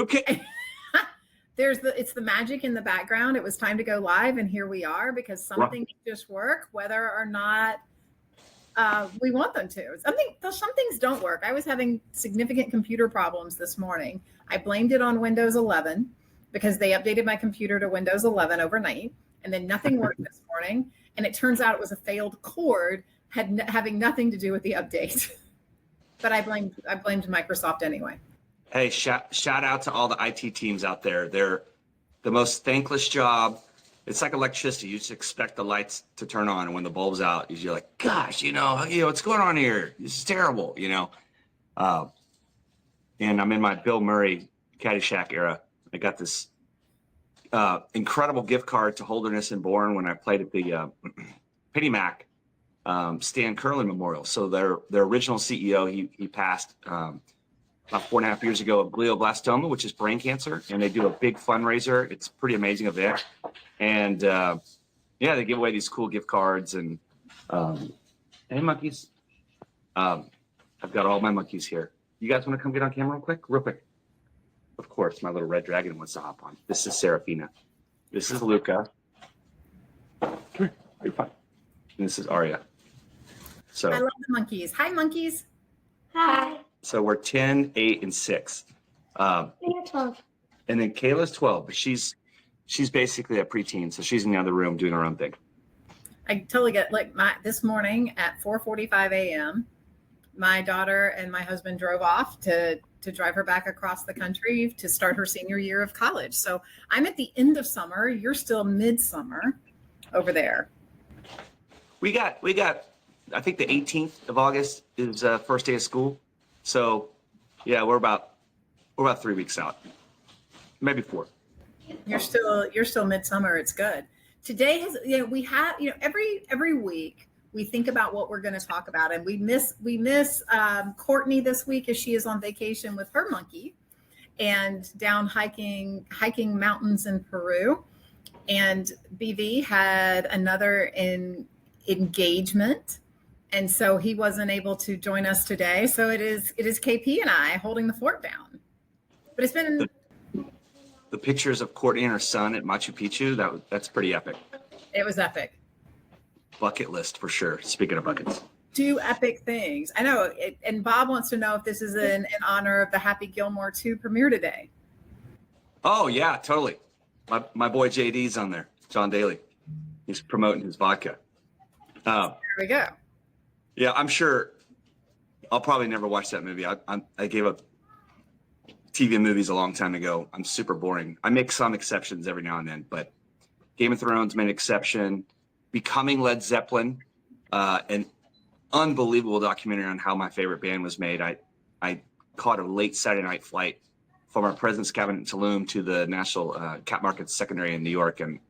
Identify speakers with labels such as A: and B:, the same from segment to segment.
A: Who can?
B: It's the magic in the background. It was time to go live, and here we are, because some things just work whether or not we want them to. Some things don't work. I was having significant computer problems this morning. I blamed it on Windows 11 because they updated my computer to Windows 11 overnight, and then nothing worked this morning. And it turns out it was a failed cord, having nothing to do with the update. But I blamed Microsoft anyway.
A: Hey, shout out to all the IT teams out there. They're the most thankless job. It's like electricity. You just expect the lights to turn on, and when the bulb's out, you're like, gosh, what's going on here? This is terrible, And I'm in my Bill Murray Caddyshack era. I got this incredible gift card to Holderness and Bourne when I played at the Penny Mac Stan Curlin Memorial. So their original CEO, he passed about 4.5 years ago of glioblastoma, which is brain cancer, and they do a big fundraiser. It's a pretty amazing event, and they give away these cool gift cards. And hey, monkeys, I've got all my monkeys here. You guys want to come get on camera real quick? Of course, my little red dragon wants to hop on. This is Serafina. This is Luca. Come here, you're fine. And this is Arya. So
B: I love the monkeys. Hi, monkeys.
C: Hi.
A: So we're 10, 8, and 6.
C: You're 12.
A: And then Kayla's 12, but she's basically a preteen, so she's in the other room doing her own thing.
B: I totally get this morning at 4:45 a.m. my daughter and my husband drove off to drive her back across the country to start her senior year of college. So I'm at the end of summer. You're still midsummer over there.
A: We got. I think the 18th of August is first day of school. So, yeah, we're about 3 weeks out, maybe 4.
B: You're still midsummer. It's good. Today we have every week we think about what we're going to talk about, and we miss Courtney this week as she is on vacation with her monkey, and down hiking mountains in Peru, and BV had another engagement. And so he wasn't able to join us today. So it is KP and I holding the fort down. But it's been
A: the pictures of Courtney and her son at Machu Picchu. That's pretty epic.
B: It was epic.
A: Bucket list for sure. Speaking of buckets. 2
B: epic things. I know. And Bob wants to know if this is in honor of the Happy Gilmore 2 premiere today.
A: Oh yeah, totally. My boy JD's on there. John Daly. He's promoting his vodka.
B: There we go.
A: Yeah, I'm sure I'll probably never watch that movie. I gave up TV and movies a long time ago. I'm super boring. I make some exceptions every now and then, but Game of Thrones made an exception. Becoming Led Zeppelin, an unbelievable documentary on how my favorite band was made. I caught a late Saturday night flight from our president's cabinet in Tulum to the National Cap Market Secondary in New York. And,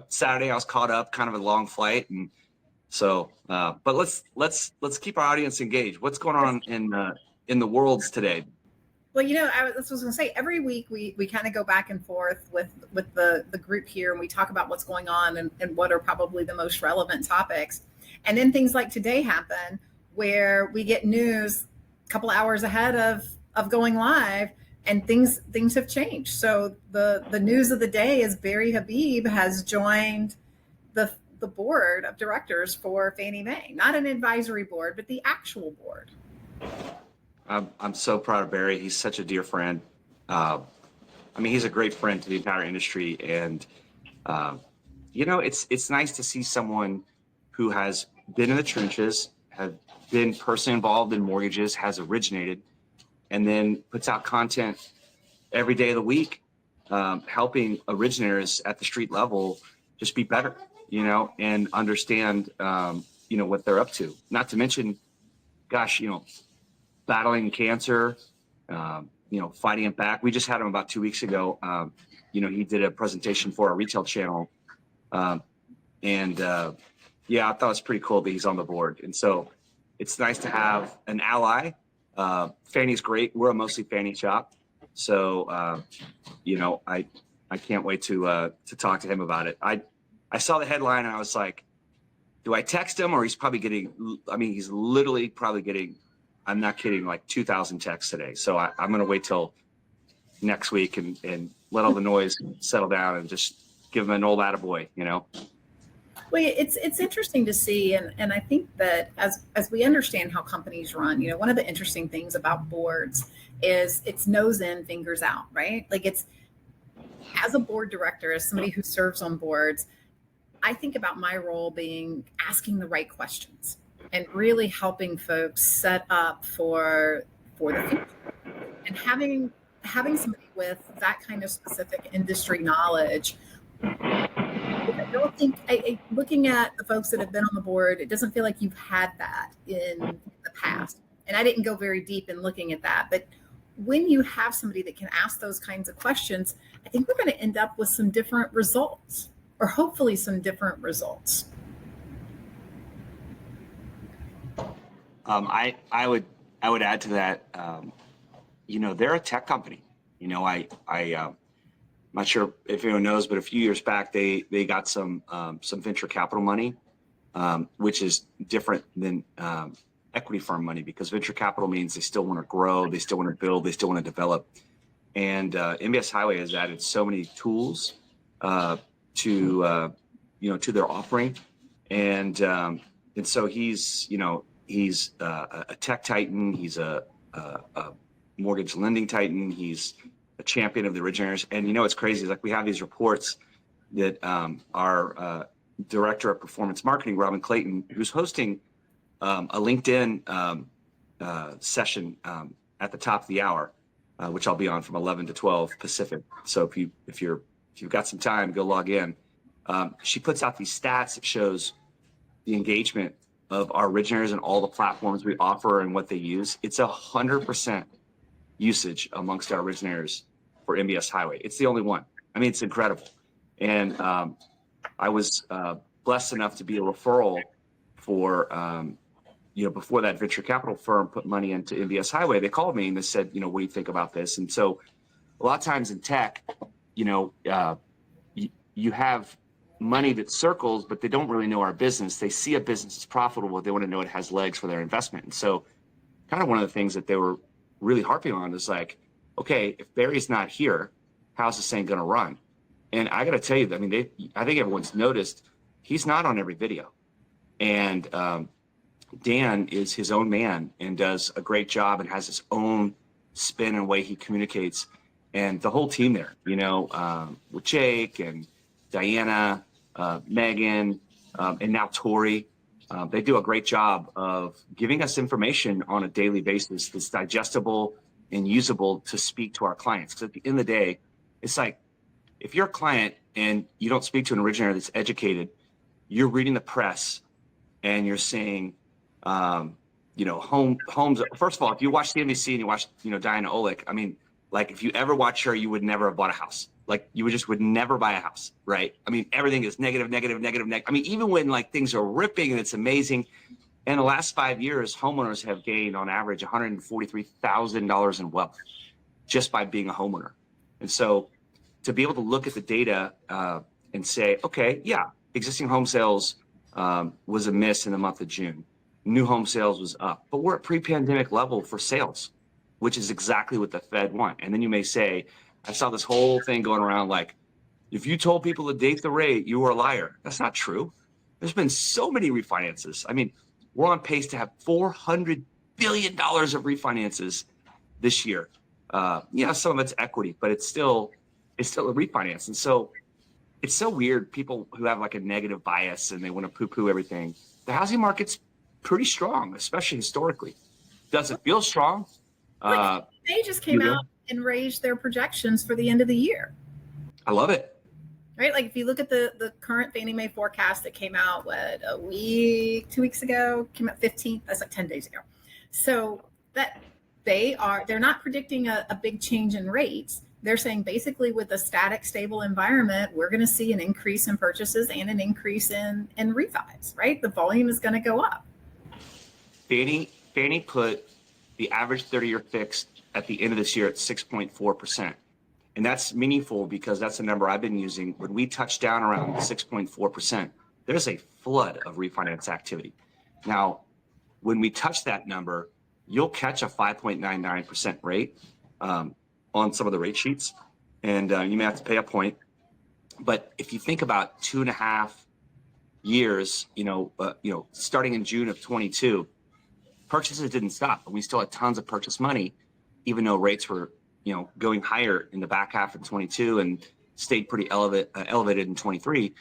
A: Saturday I was caught up, kind of a long flight. And so, but let's keep our audience engaged. What's going on in the worlds today?
B: Well, I was going to say, every week we kind of go back and forth with the group here, and we talk about what's going on and what are probably the most relevant topics. And then things like today happen where we get news a couple hours ahead of going live, and things have changed. So the news of the day is Barry Habib has joined the board of directors for Fannie Mae, not an advisory board, but the actual board.
A: I'm so proud of Barry. He's such a dear friend. He's a great friend to the entire industry. And, it's nice to see someone who has been in the trenches, has been personally involved in mortgages, has originated, and then puts out content every day of the week, helping originators at the street level just be better, and understand, what they're up to. Not to mention, gosh, battling cancer, fighting it back. We just had him about 2 weeks ago. He did a presentation for our retail channel. I thought it was pretty cool that he's on the board. And so it's nice to have an ally. Fannie's great. We're a mostly Fannie shop. So, I can't wait to talk to him about it. I saw the headline and I was like, do I text him, or he's probably getting, he's literally probably getting, I'm not kidding, like 2,000 texts today. So I'm going to wait till, next week and let all the noise settle down and just give them an old attaboy, you know?
B: Well, it's interesting to see, and I think that as we understand how companies run, you know, one of the interesting things about boards is it's nose in, fingers out, right? Like it's, as a board director, as somebody who serves on boards, I think about my role being asking the right questions and really helping folks set up for the future, and having somebody with that kind of specific industry knowledge. I don't think, looking at the folks that have been on the board, it doesn't feel like you've had that in the past. And I didn't go very deep in looking at that. But when you have somebody that can ask those kinds of questions, I think we're going to end up with some different results, or hopefully some different results.
A: I would add to that. You know, they're a tech company. You know, I'm not sure if anyone knows, but a few years back, they got some venture capital money, which is different than equity firm money, because venture capital means they still want to grow, they still want to build, they still want to develop. And MBS Highway has added so many tools to their offering, and so he's a tech titan, he's a mortgage lending titan, he's a champion of the originators. And you know, it's crazy. Like, we have these reports that our director of performance marketing, Robin Clayton, who's hosting a LinkedIn session at the top of the hour, which I'll be on from 11 to 12 Pacific. So if you've got some time, go log in. She puts out these stats that shows the engagement of our originators and all the platforms we offer and what they use. It's 100% usage amongst our originators for MBS Highway. It's the only one. I mean, it's incredible. And I was blessed enough to be a referral for, before that venture capital firm put money into MBS Highway, they called me and they said, you know, what do you think about this? And so a lot of times in tech, you have money that circles, but they don't really know our business. They see a business that's profitable, they want to know it has legs for their investment. And so kind of one of the things that they were really harping on is like, okay, if Barry's not here, how's this thing going to run? And I got to tell you, I mean, I think everyone's noticed he's not on every video. And Dan is his own man and does a great job and has his own spin and way he communicates. And the whole team there, with Jake and Diana, Megan, and now Tori, they do a great job of giving us information on a daily basis that's digestible and usable to speak to our clients. Because at the end of the day, it's like, if you're a client and you don't speak to an originator that's educated, you're reading the press and you're seeing, homes. First of all, if you watch CNBC and you watch, Diana Olick, I mean, like, if you ever watch her, you would never have bought a house. Like, you would never buy a house, right? I mean, everything is negative. I mean, even when like things are ripping and it's amazing. In the last 5 years, homeowners have gained on average $143,000 in wealth just by being a homeowner. And so to be able to look at the data and say, okay, yeah, existing home sales was a miss in the month of June. New home sales was up, but we're at pre-pandemic level for sales, which is exactly what the Fed want. And then you may say, I saw this whole thing going around like, if you told people to date the rate, you were a liar. That's not true. There's been so many refinances. I mean, we're on pace to have $400 billion of refinances this year. Some of it's equity, but it's still a refinance. And so it's so weird. People who have like a negative bias and they want to poo-poo everything. The housing market's pretty strong, especially historically. Does it feel strong?
B: They just came out and raised their projections for the end of the year.
A: I love it.
B: Right? Like, if you look at the current Fannie Mae forecast that came out, 2 weeks ago, came out 15th, that's like 10 days ago. So that they're not predicting a big change in rates. They're saying basically with a static, stable environment, we're going to see an increase in purchases and an increase in refis, right? The volume is going to go up.
A: Fannie put the average 30-year fixed at the end of this year at 6.4%. And that's meaningful because that's the number I've been using. When we touch down around 6.4%, there's a flood of refinance activity. Now, when we touch that number, you'll catch a 5.99% rate. on some of the rate sheets, and you may have to pay a point. But if you think about 2.5 years, starting in June of 22, purchases didn't stop, and we still had tons of purchase money, even though rates were, going higher in the back half of 22 and stayed pretty elevated in 23.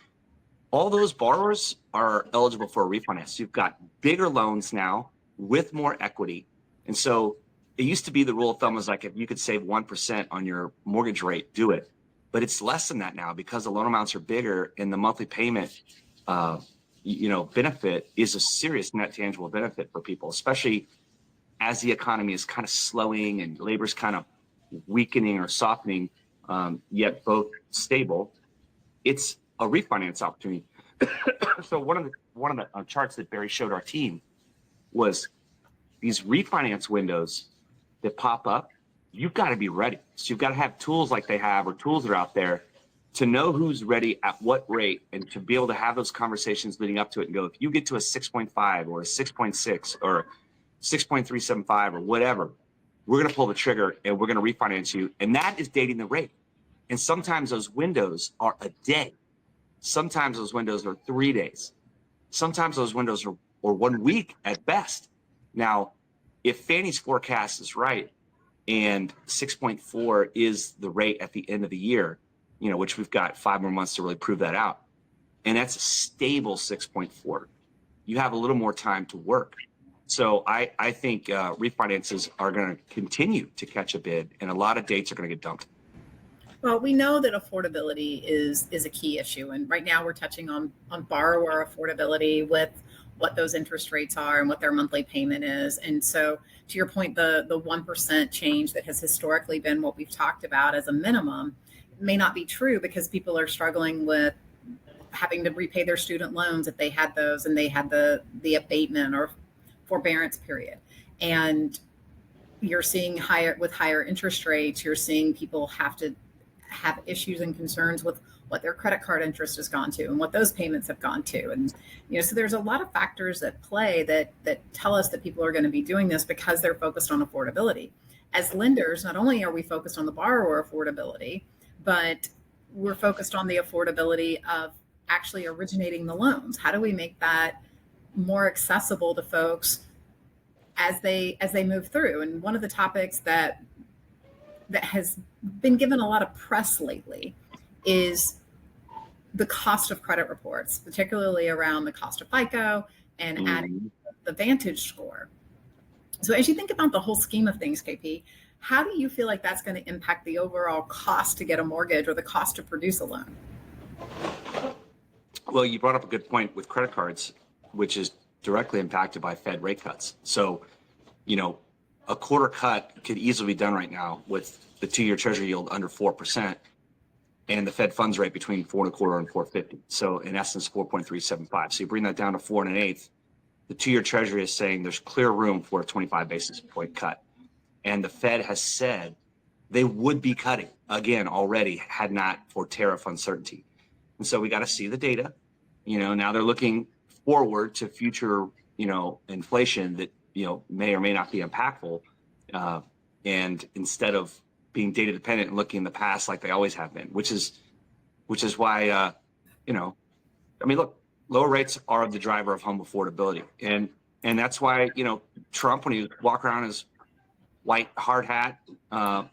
A: All those borrowers are eligible for a refinance. You've got bigger loans now with more equity. And so it used to be the rule of thumb was like, if you could save 1% on your mortgage rate, do it. But it's less than that now because the loan amounts are bigger and the monthly payment, benefit is a serious net tangible benefit for people, especially as the economy is kind of slowing and labor's kind of weakening or softening, yet both stable. It's a refinance opportunity. So one of the charts that Barry showed our team was these refinance windows that pop up. You've got to be ready. So you've got to have tools like they have, or tools that are out there, to know who's ready at what rate, and to be able to have those conversations leading up to it and go, if you get to a 6.5 or a 6.6 or 6.375 or whatever, we're going to pull the trigger and we're going to refinance you. And that is dating the rate. And sometimes those windows are a day. Sometimes those windows are 3 days. Sometimes those windows are 1 week at best. Now, if Fannie's forecast is right and 6.4 is the rate at the end of the year, which we've got 5 more months to really prove that out, and that's a stable 6.4, you have a little more time to work. So I think refinances are going to continue to catch a bid, and a lot of dates are going to get dumped.
B: Well, we know that affordability is a key issue. And right now we're touching on borrower affordability with what those interest rates are and what their monthly payment is. And so to your point, the 1% change that has historically been what we've talked about as a minimum may not be true, because people are struggling with having to repay their student loans if they had those and they had the abatement or forbearance period. And you're seeing higher interest rates, you're seeing people have to have issues and concerns with what their credit card interest has gone to and what those payments have gone to. And, so there's a lot of factors at play that tell us that people are going to be doing this because they're focused on affordability. As lenders, not only are we focused on the borrower affordability, but we're focused on the affordability of actually originating the loans. How do we make that more accessible to folks as they move through? And one of the topics that has been given a lot of press lately is the cost of credit reports, particularly around the cost of FICO and adding the Vantage score. So as you think about the whole scheme of things, KP, how do you feel like that's going to impact the overall cost to get a mortgage or the cost to produce a loan?
A: Well, you brought up a good point with credit cards, which is directly impacted by Fed rate cuts. So, a quarter cut could easily be done right now with the 2-year Treasury yield under 4% and the Fed funds rate between 4.25 and 4.50. So in essence, 4.375. So you bring that down to 4 1/8. The 2-year Treasury is saying there's clear room for a 25 basis point cut. And the Fed has said they would be cutting again already had not for tariff uncertainty. And so we got to see the data. Now they're looking forward to future, inflation that, may or may not be impactful. And instead of being data dependent and looking in the past like they always have been, which is why, look, lower rates are the driver of home affordability. And that's why, Trump, when he walk around his white hard hat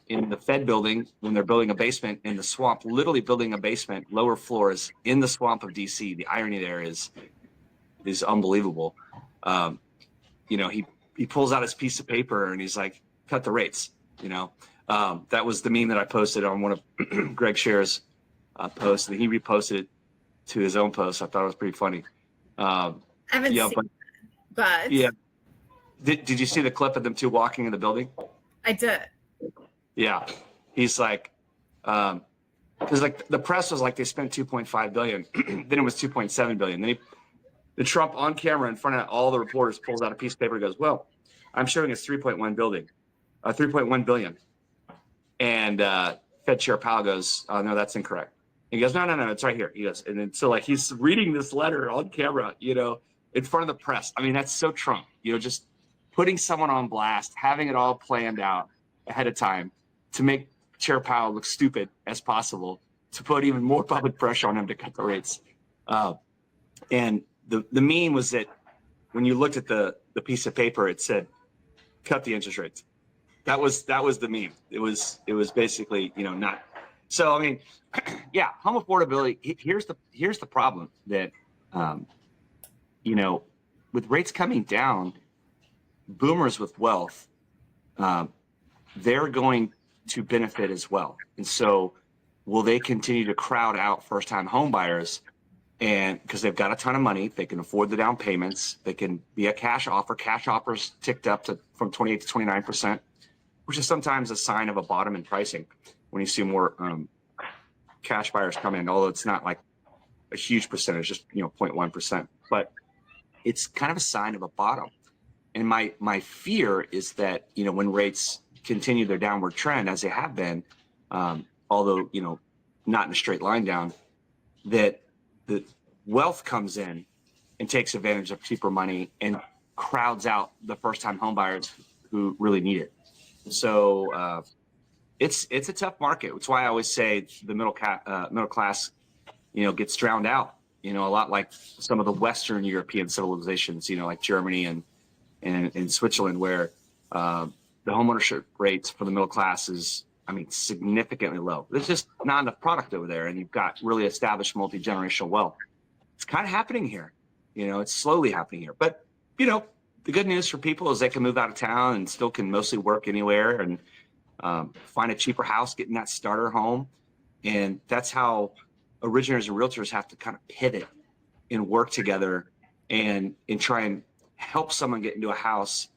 A: in the Fed building, when they're building a basement in the swamp, literally building a basement, lower floors in the swamp of DC, the irony there is unbelievable. He pulls out his piece of paper and he's like, cut the rates, that was the meme that I posted on one of Greg Scher's posts, and he reposted it to his own post. I thought it was pretty funny.
B: I haven't seen it, but
A: yeah. Did you see the clip of them two walking in the building?
B: I did.
A: Yeah. He's like, because like the press was like they spent 2.5 billion, then it was 2.7 billion. Then the Trump on camera in front of all the reporters pulls out a piece of paper and goes, well, I'm showing it's 3.1 billion. And Fed Chair Powell goes, oh, no, that's incorrect. He goes, no, it's right here. He goes, and then so like he's reading this letter on camera, in front of the press. I mean, that's so Trump, just putting someone on blast, having it all planned out ahead of time to make Chair Powell look stupid as possible to put even more public pressure on him to cut the rates. And the meme was that when you looked at the piece of paper, it said, cut the interest rates. That was the meme. It was basically, not. So, I mean, yeah, home affordability. Here's the problem that, with rates coming down, boomers with wealth, they're going to benefit as well. And so will they continue to crowd out first-time home buyers? And because they've got a ton of money, they can afford the down payments, they can be a cash offer. Cash offers ticked up from 28 to 29%, which is sometimes a sign of a bottom in pricing when you see more cash buyers come in, although it's not like a huge percentage, just 0.1%. But it's kind of a sign of a bottom. And my fear is that, when rates continue their downward trend as they have been, although, not in a straight line down, that the wealth comes in and takes advantage of cheaper money and crowds out the first-time home buyers who really need it. So it's a tough market. That's why I always say the middle class, gets drowned out. A lot like some of the Western European civilizations, like Germany and Switzerland, where the homeownership rates for the middle class is, significantly low. There's just not enough product over there, and you've got really established multi-generational wealth. It's kind of happening here. It's slowly happening here. But, the good news for people is they can move out of town and still can mostly work anywhere and find a cheaper house, get in that starter home. And that's how originators and realtors have to kind of pivot and work together and try and help someone get into a house.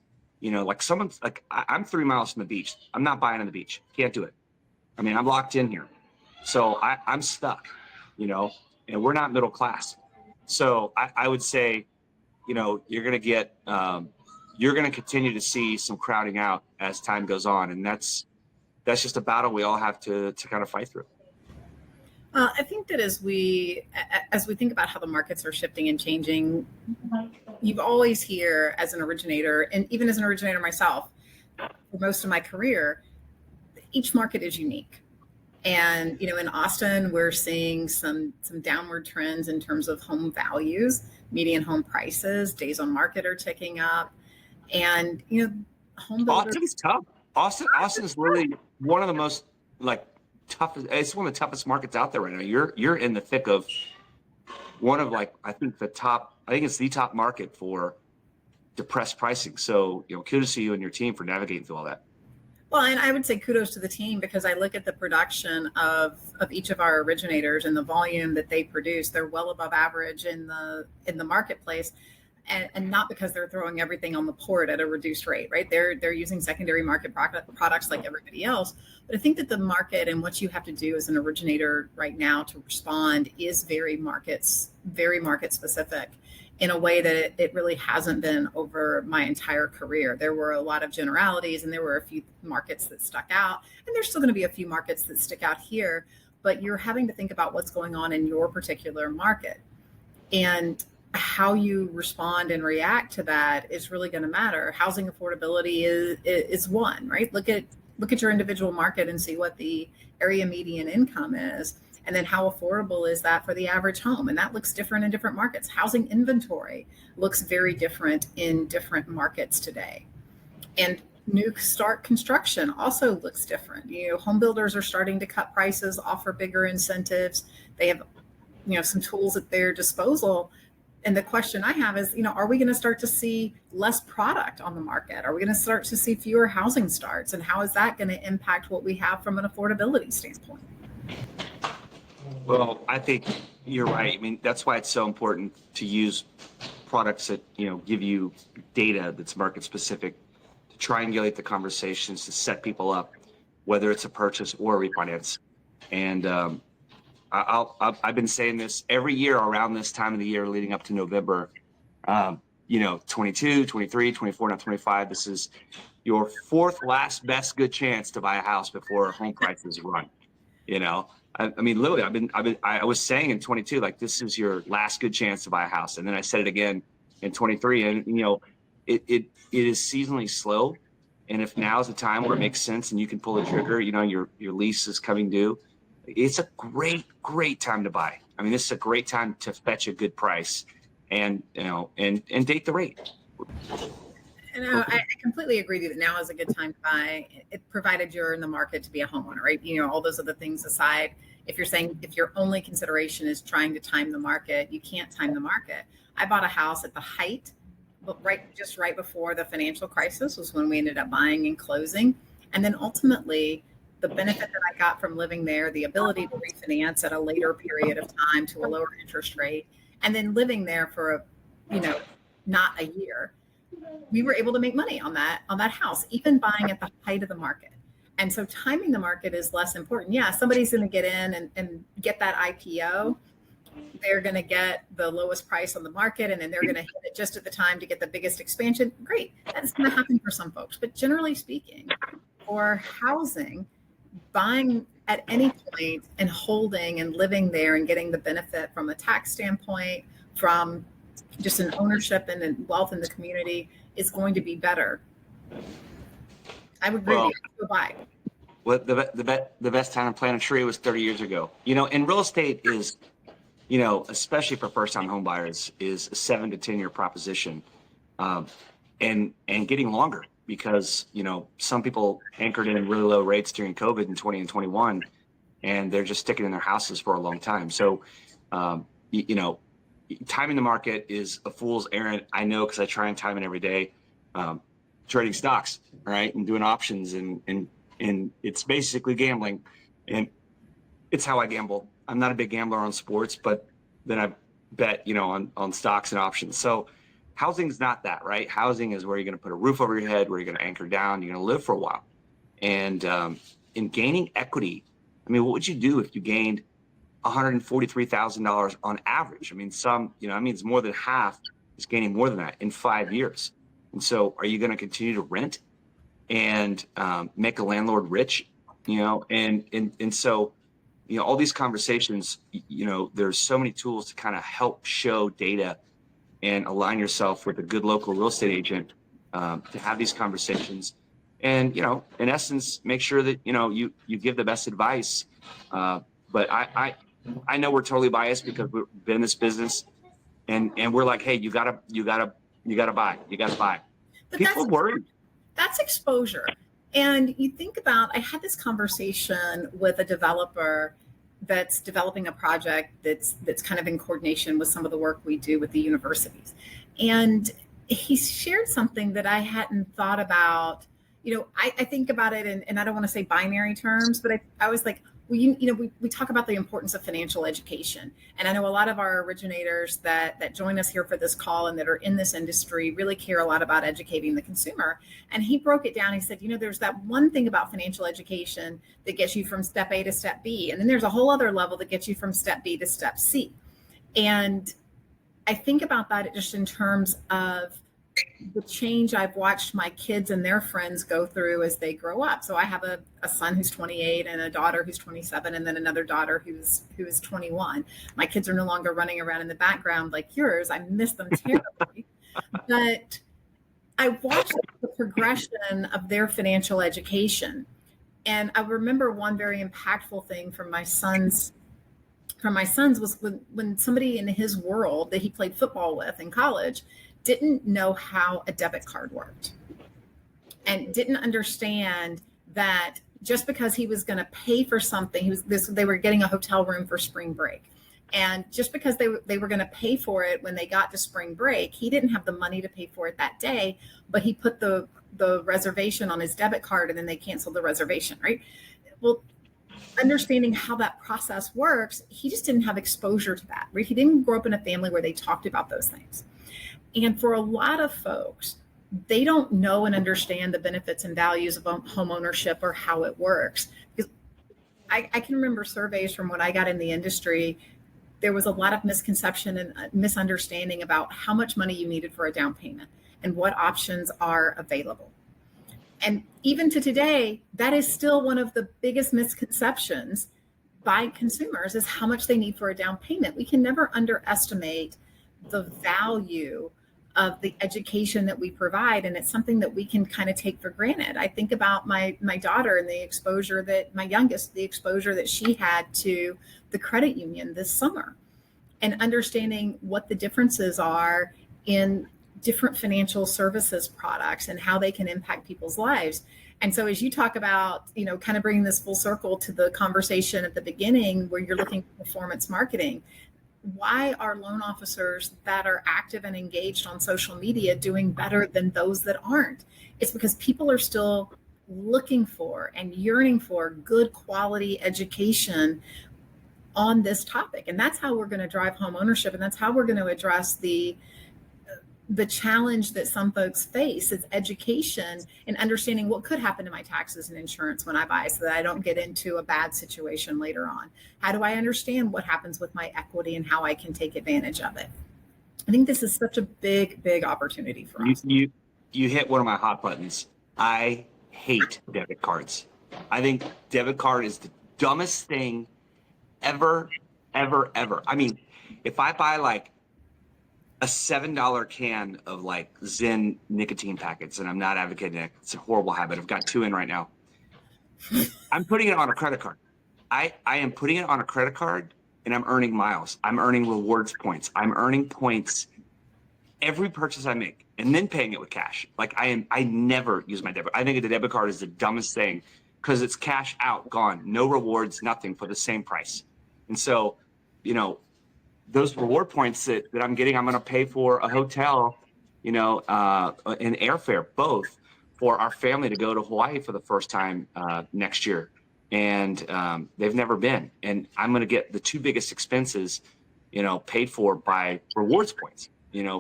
A: I'm 3 miles from the beach. I'm not buying on the beach. Can't do it. I'm locked in here. So I'm stuck, and we're not middle class. So I would say, you're going to continue to see some crowding out as time goes on. And that's just a battle we all have to kind of fight through.
B: I think that as we think about how the markets are shifting and changing, you've always hear as an originator, and even as an originator myself, for most of my career, each market is unique. And, in Austin, we're seeing some downward trends in terms of home values, median home prices, days on market are ticking up. And, home builders.
A: Austin's tough. Austin is really one of the most tough. It's one of the toughest markets out there right now. You're in the thick of one of I think it's the top market for depressed pricing. So, kudos to you and your team for navigating through all that.
B: Well, and I would say kudos to the team, because I look at the production of each of our originators and the volume that they produce. They're well above average in the marketplace, and not because they're throwing everything on the port at a reduced rate, right? They're using secondary market products like everybody else. But I think that the market and what you have to do as an originator right now to respond is very market specific, in a way that it really hasn't been over my entire career. There were a lot of generalities, and there were a few markets that stuck out, and there's still going to be a few markets that stick out here, but you're having to think about what's going on in your particular market, and how you respond and react to that is really going to matter. Housing affordability is one, right? Look at your individual market and see what the area median income is. And then how affordable is that for the average home? And that looks different in different markets. Housing inventory looks very different in different markets today. And new start construction also looks different. Home builders are starting to cut prices, offer bigger incentives. They have, some tools at their disposal. And the question I have is, are we going to start to see less product on the market? Are we going to start to see fewer housing starts? And how is that going to impact what we have from an affordability standpoint?
A: Well, I think you're right. That's why it's so important to use products that, give you data that's market specific, to triangulate the conversations, to set people up, whether it's a purchase or a refinance. And I've been saying this every year around this time of the year leading up to November, 22, 23, 24, now 25. This is your fourth last best good chance to buy a house before home prices run. Literally, I was saying in 22, this is your last good chance to buy a house. And then I said it again in 23. And, it is seasonally slow. And if now's the time where it makes sense and you can pull the trigger, your lease is coming due, it's a great time to buy. I mean, this is a great time to fetch a good price and date the rate.
B: And I completely agree with you that now is a good time to buy, provided you're in the market to be a homeowner, right? All those other things aside, if your only consideration is trying to time the market, you can't time the market. I bought a house at the height, but right before the financial crisis was when we ended up buying and closing. And then ultimately, the benefit that I got from living there, the ability to refinance at a later period of time to a lower interest rate, and then living there for not a year, we were able to make money on that house, even buying at the height of the market. And so timing the market is less important. Yeah, somebody's going to get in and get that IPO. They're going to get the lowest price on the market, and then they're going to hit it just at the time to get the biggest expansion. Great. That's going to happen for some folks. But generally speaking, for housing, buying at any point and holding and living there and getting the benefit from a tax standpoint, from just an ownership and wealth in the community is going to be better. I would agree with you. Go buy.
A: Well, the best time to plant a tree was 30 years ago. And real estate is, especially for first-time home buyers, is a 7 to 10 year proposition, and getting longer because some people anchored in really low rates during COVID in 20 and 21, and they're just sticking in their houses for a long time. So, timing the market is a fool's errand. I know because I try and time it every day, trading stocks, right, and doing options, and it's basically gambling, and it's how I gamble. I'm not a big gambler on sports, but then I bet on stocks and options. So housing's not that, right? Housing is where you're going to put a roof over your head, where you're going to anchor down, you're going to live for a while. And in gaining equity, I mean, what would you do if you gained $143,000 on average? I mean, it's more than half is gaining more than that in 5 years. And so are you going to continue to rent and make a landlord rich? And so, all these conversations, there's so many tools to kind of help show data and align yourself with a good local real estate agent to have these conversations. And, in essence, make sure that, you give the best advice. But I know we're totally biased because we've been in this business, and we're like, hey, you gotta buy.
B: But
A: People are worried.
B: That's exposure. And you think about, I had this conversation with a developer that's developing a project that's kind of in coordination with some of the work we do with the universities. And he shared something that I hadn't thought about. I think about it, and I don't want to say binary terms, but I was like, well, we talk about the importance of financial education. And I know a lot of our originators that join us here for this call and that are in this industry really care a lot about educating the consumer. And he broke it down. He said, there's that one thing about financial education that gets you from step A to step B. And then there's a whole other level that gets you from step B to step C. And I think about that just in terms of the change I've watched my kids and their friends go through as they grow up. So I have a son who's 28 and a daughter who's 27, and then another daughter who is 21. My kids are no longer running around in the background like yours. I miss them terribly. But I watched the progression of their financial education. And I remember one very impactful thing from my sons was when somebody in his world that he played football with in college didn't know how a debit card worked and didn't understand that just because he was going to pay for something, they were getting a hotel room for spring break. And just because they were going to pay for it when they got to spring break, he didn't have the money to pay for it that day, but he put the reservation on his debit card and then they canceled the reservation, right? Well, understanding how that process works, he just didn't have exposure to that, right? He didn't grow up in a family where they talked about those things. And for a lot of folks, they don't know and understand the benefits and values of home ownership or how it works. Because I can remember surveys from when I got in the industry, there was a lot of misconception and misunderstanding about how much money you needed for a down payment and what options are available. And even to today, that is still one of the biggest misconceptions by consumers is how much they need for a down payment. We can never underestimate the value the education that we provide. And it's something that we can kind of take for granted. I think about my daughter and the exposure that my youngest, the exposure that she had to the credit union this summer, and understanding what the differences are in different financial services products and how they can impact people's lives. And so as you talk about, kind of bringing this full circle to the conversation at the beginning where you're looking at performance marketing, why are loan officers that are active and engaged on social media doing better than those that aren't? It's because people are still looking for and yearning for good quality education on this topic. And that's how we're going to drive home ownership. And that's how we're going to address the challenge that some folks face is education and understanding what could happen to my taxes and insurance when I buy so that I don't get into a bad situation later on. How do I understand what happens with my equity and how I can take advantage of it? I think this is such a big, big opportunity for us.
A: You hit one of my hot buttons. I hate debit cards. I think debit card is the dumbest thing ever, ever, ever. I mean, if I buy like a $7 can of like Zen nicotine packets, and I'm not advocating it, it's a horrible habit. I've got 2 in right now. I'm putting it on a credit card. I am putting it on a credit card and I'm earning miles. I'm earning rewards points. I'm earning points every purchase I make and then paying it with cash. Like I never use my debit. I think the debit card is the dumbest thing because it's cash out, gone, no rewards, nothing for the same price. And so, those reward points that I'm getting, I'm going to pay for a hotel, and airfare, both for our family to go to Hawaii for the first time next year. And they've never been. And I'm going to get the 2 biggest expenses, paid for by rewards points,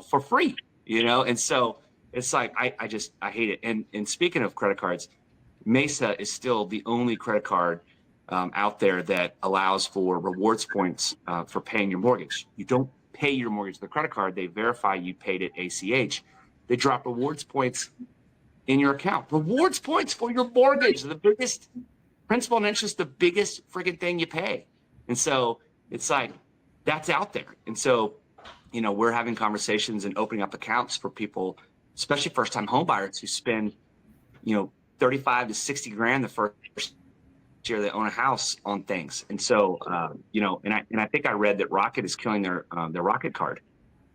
A: for free, And so it's like, I hate it. And speaking of credit cards, Mesa is still the only credit card out there that allows for rewards points for paying your mortgage. You don't pay your mortgage with the credit card. They verify you paid it ACH. They drop rewards points in your account. Rewards points for your mortgage, the biggest principal and interest, the biggest friggin' thing you pay. And so it's like, that's out there. And so, we're having conversations and opening up accounts for people, especially first-time home buyers who spend, 35 to 60 grand the first year they own a house on things. And so, and I think I read that Rocket is killing their Rocket card.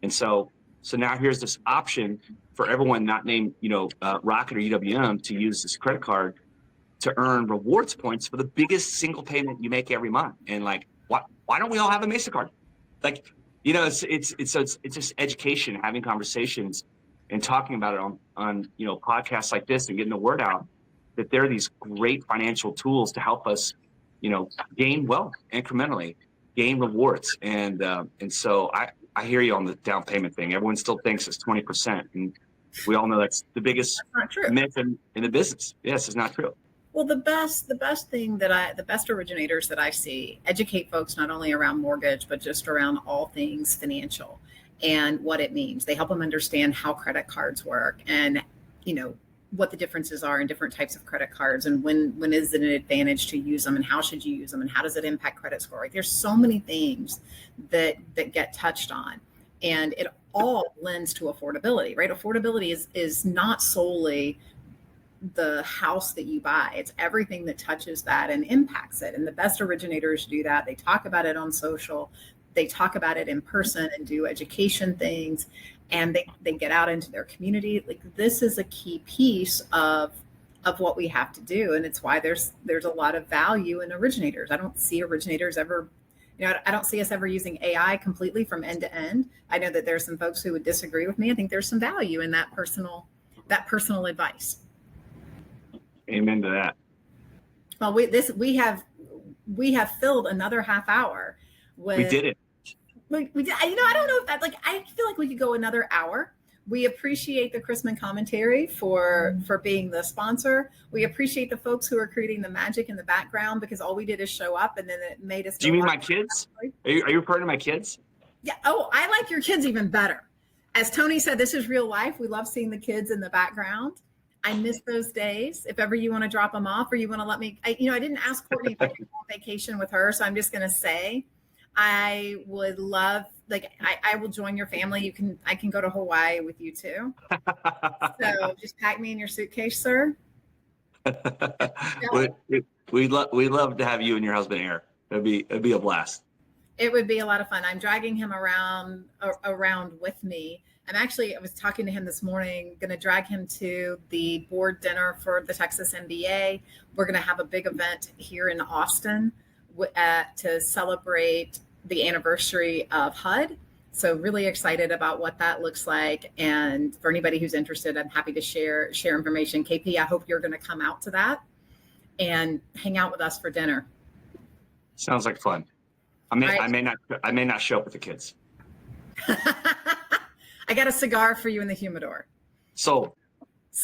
A: And so now here's this option for everyone not named, Rocket or UWM to use this credit card to earn rewards points for the biggest single payment you make every month. And like, why don't we all have a Mesa card? Like, it's just education, having conversations and talking about it on podcasts like this and getting the word out that there are these great financial tools to help us, gain wealth incrementally, gain rewards. And so I hear you on the down payment thing. Everyone still thinks it's 20%. And we all know that's the biggest myth in the business. Yes, it's not true.
B: Well, the best originators that I see educate folks not only around mortgage, but just around all things financial and what it means. They help them understand how credit cards work and, what the differences are in different types of credit cards and when is it an advantage to use them and how should you use them and how does it impact credit score? Like, there's so many things that get touched on, and it all lends to affordability, right? Affordability is not solely the house that you buy. It's everything that touches that and impacts it. And the best originators do that. They talk about it on social, they talk about it in person and do education things, and they get out into their community. Like, this is a key piece of what we have to do. And it's why there's a lot of value in originators. I don't see originators ever, I don't see us ever using AI completely from end to end. I know that there's some folks who would disagree with me. I think there's some value in that personal advice.
A: Amen to that.
B: Well, we have filled another half hour with.
A: We did it.
B: We did. I don't know if that, like, I feel like we could go another hour. We appreciate the Chrisman commentary for being the sponsor. We appreciate the folks who are creating the magic in the background, because all we did is show up and then it made us.
A: Do you mean my kids? Are you referring to my kids?
B: Yeah. Oh, I like your kids even better. As Tony said, this is real life. We love seeing the kids in the background. I miss those days. If ever you want to drop them off or you want to let me, I didn't ask Courtney if I could go on vacation with her. So I'm just going to say, I would love, like, I will join your family. I can go to Hawaii with you too. So just pack me in your suitcase, sir.
A: We'd love to have you and your husband here. It'd be a blast.
B: It would be a lot of fun. I'm dragging him around with me. I was talking to him this morning, going to drag him to the board dinner for the Texas MBA. We're going to have a big event here in Austin to celebrate the anniversary of HUD. So really excited about what that looks like. And for anybody who's interested, I'm happy to share information. KP, I hope you're going to come out to that and hang out with us for dinner.
A: Sounds like fun. I may not show up with the kids.
B: I got a cigar for you in the humidor.
A: Sold.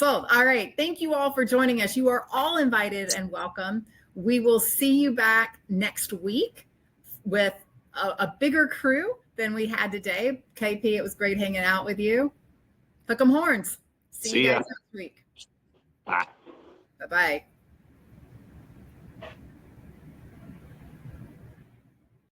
B: All right. Thank you all for joining us. You are all invited and welcome. We will see you back next week with a bigger crew than we had today. KP, it was great hanging out with you. Hook 'em horns. See you guys next week.
A: Bye.
B: Bye-bye.